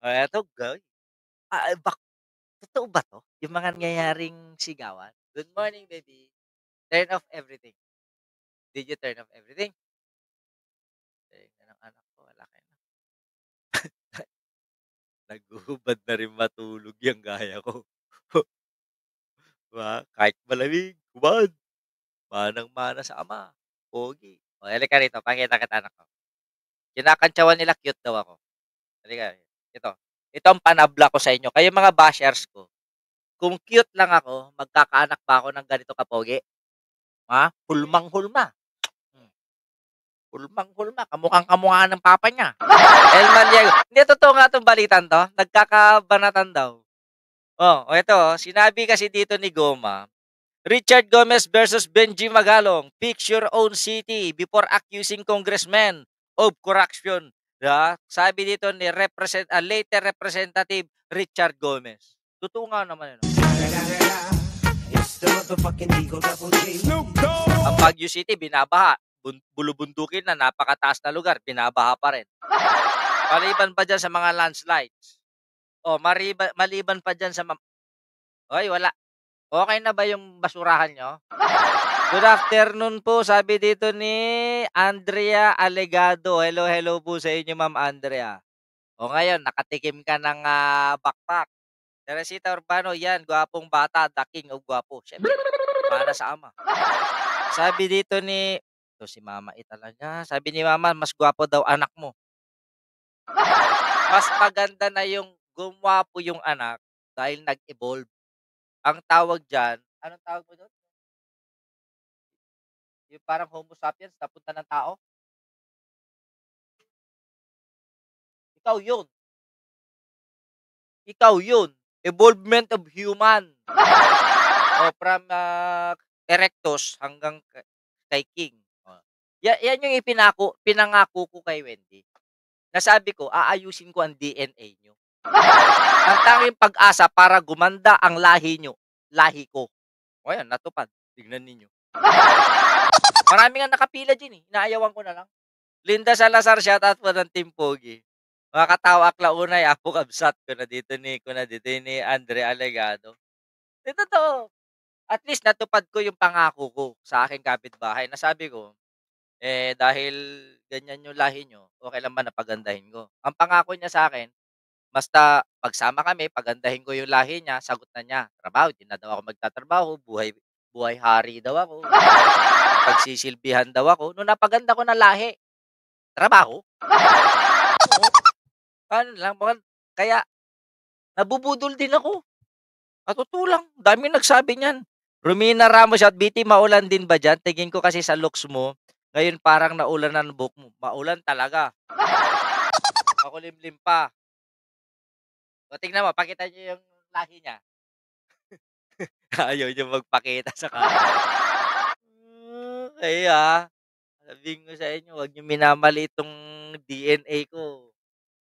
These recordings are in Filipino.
Eto totoo ba 'to? Yung mga nangyayaring sigawan? "Good morning, baby. Turn off everything." Did you turn off everything? Tenga ng anak ko, laki na. Naghuhubad na rin matulog 'yang gaya ko. 'Di ba? Kahit malamig, hubad. Manang-mana sa ama, pogi. O halika rito, pakita kita anak ko. Kinakantyawan nila cute daw ako. Halika, ito. Ito ang panabla ko sa inyo, kayong mga bashers ko. Kung cute lang ako, magkakaanak ba ako ng ganito kapogi? Ha? Hulmang-hulma. Hmm, hulmang-hulma, kamukhang-kamukha ng papa niya. El Maniego. Hindi, totoo nga 'tong balitang 'to, nagkakabanatan daw. Oh, ito, sinabi kasi dito ni Goma, Richard Gomez versus Benji Magalong, pick your own city before accusing congressman of corruption. Sabi dito ni later Representative Richard Gomez. Totoo nga naman yun. Ang Baguio City, binabaha. Bulubundukin na napakataas na lugar, binabaha pa rin. Maliban pa dyan sa mga landslides. Maliban pa dyan sa... Oy, wala. Okay na ba yung basurahan nyo? Good afternoon po, sabi dito ni Andrea Alegado. Hello, hello po sa inyo, Ma'am Andrea. O ngayon, nakatikim ka ng backpack. Teresita Urbano, yan, gwapong bata, the king of gwapo. Siyempre, para sa ama. Sabi dito ni, ito si Mama talaga. Sabi ni Mama, mas gwapo daw anak mo. Mas maganda na yung gumwapo yung anak dahil nag-evolve. Ang tawag dyan, anong tawag mo doon? Yung parang homo sapiens, napunta ng tao. Ikaw yun. Ikaw yun. Evolvement of human. From erectus hanggang kay king. Yan yung pinangako ko kay Wendy. Nasabi ko, aayusin ko ang DNA nyo. Ang tanging pag-asa para gumanda ang lahi nyo, lahi ko. O yan, natupad. Tignan ninyo. Marami nga nakapila din eh. Inaayawan ko na lang. Linda Salazar, shoutout po ng Team Pogi. Mga katawa klaunay, apo kabsat ko na dito ni Andre Alegado. Di totoo. At least natupad ko yung pangako ko sa aking kapitbahay. Nasabi ko, dahil ganyan yung lahi nyo, okay lang ba na pagandahin ko? Ang pangako niya sa akin, basta pagsama kami, pagandahin ko yung lahi niya, sagot na niya, trabaho, di na daw ako magtatrabaho, buhay hari daw ako, pagsisilbihan daw ako. Nung napaganda ko na lahi, trabaho. Oo, paano lang, kaya nabubudol din ako. Sa totoo lang, daming nagsabi niyan. Romina Ramos at BT, maulan din ba diyan? Tingin ko kasi sa looks mo, ngayon parang naulan ng buhok mo. Maulan talaga. Makulimlim pa. O tingnan mo, pakita niyo yung lahi niya. Ayaw niyo magpakita sa camera. Kaya, sabihin ko sa inyo, huwag niyo minamali itong DNA ko.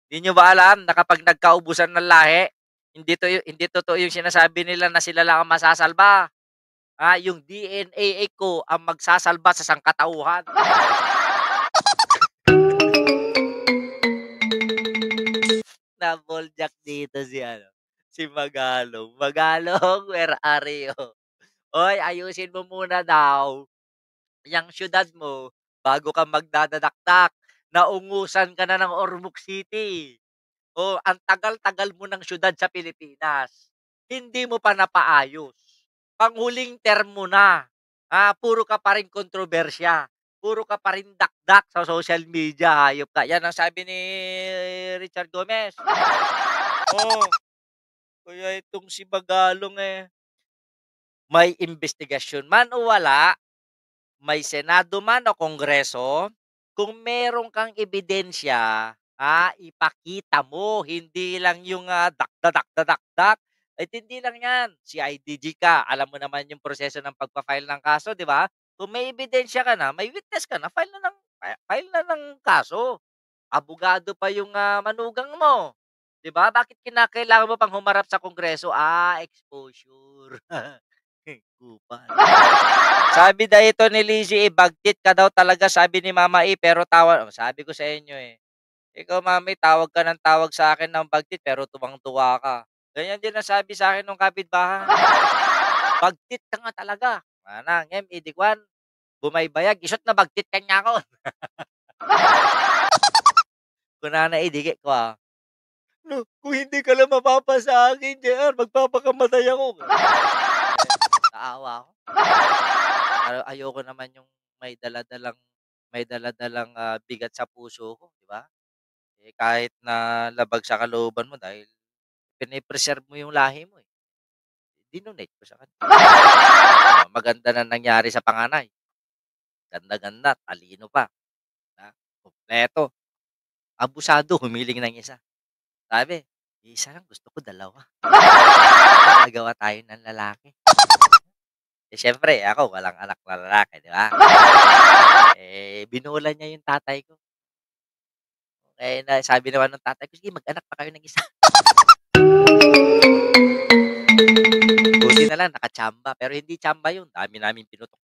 Hindi niyo ba alam na kapag nagkaubusan ng lahi, hindi totoo yung sinasabi nila na sila lang ang masasalba. Yung DNA ko ang magsasalba sa sangkatauhan. Na-balljack dito si Magalong. Magalong, where are you? Oy, ayusin mo muna daw yang siyudad mo bago ka magdadadakdak. Naungusan ka na ng Ormoc City. Ang tagal-tagal mo ng siyudad sa Pilipinas. Hindi mo pa napaayos. Panghuling term mo na. Puro ka pa rin kontrobersya. Puro ka pa rin dakdak sa social media. Hayop ka. Yan ang sabi ni Richard Gomez. Kaya itong si Bagalong may investigasyon man o wala, may Senado man o Kongreso, kung meron kang ebidensya, ipakita mo. Hindi lang yung dakda-dakda-dakdak. At hindi lang yan. Si IDG ka, alam mo naman yung proseso ng pagpa-file ng kaso, di ba? Kung may ebidensya ka na, may witness ka na, file na ng kaso. Abogado pa yung manugang mo. 'Di ba? Bakit kinakailangan mo pang humarap sa Kongreso? Exposure. Kupal. Sabi daw ito ni Lizzie, bagtit ka daw talaga, sabi ni Mama E, pero tawa, sabi ko sa inyo Ikaw mami tawag ka ng tawag sa akin ng bagtit pero tuwang-tuwa ka. Ganyan din ang sabi sa'kin nung kapitbahay. "Bagtit ka nga talaga." Manang ngem idikwan, bumaybayag isut na bagtit ka niya ako. Kunana idigi kwa. "No, kung hindi ka lang mapapa sa akin JR magpapakamatay ako." Naawa ako. Ayoko naman yung may dala-dalang bigat sa puso ko, 'di ba? Eh, kahit na labag sa kalooban mo dahil pine-preserve mo yung lahi mo, eh, dinonate ko sa kanya. Maganda na nangyari sa panganay, ganda-ganda, talino pa, kumpleto. Abusado, humiling ng isa. Sabi, "Isa lang gusto ko dalawa." Gagawa tayo ng lalaki. Eh, siyempre ako walang anak na lalaki, 'di ba? Eh, binulan niya yung tatay ko. Eh, na sabi naman ng tatay ko, "Sige mag-anak pa kayo ng isa." Buti na lang naka-tsamba, pero hindi tsamba yun, dami naming pinutok.